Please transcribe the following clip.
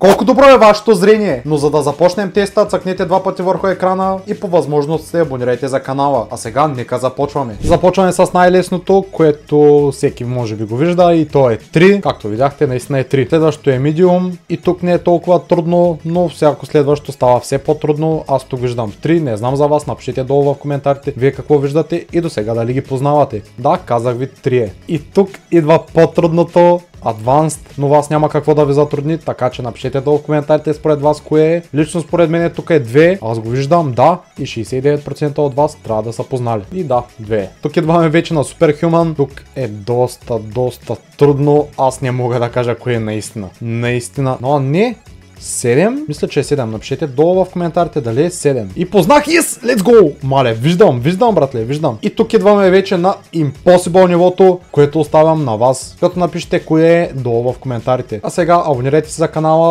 Колко добро е вашето зрение, но за да започнем теста, цъкнете 2 пъти върху екрана и по възможност се абонирайте за канала. А сега нека започваме. Започваме с най-лесното, което всеки може би го вижда, и то е 3. Както видяхте, наистина е 3. Следващото е Medium и тук не е толкова трудно, но всяко следващо става все по-трудно. Аз тук виждам 3, не знам за вас, напишете долу в коментарите вие какво виждате и до сега дали ги познавате. Да, казах ви 3 е. И тук идва по-трудното, Advanced, но вас няма какво да ви затрудни, така че напишете долу в коментарите според вас кое е. Лично според мен тук е 2, аз го виждам, да, и 69% от вас трябва да са познали. И да, 2. Тук идваме вече на Superhuman, тук е доста трудно, аз не мога да кажа кое е наистина, но не. 7? Мисля, че е 7. Напишете долу в коментарите дали е 7. И познах, yes! Let's go! Мале, виждам, братле, виждам. И тук идваме вече на Impossible нивото, което оставям на вас, като напишете кое е долу в коментарите. А сега абонирайте се за канала,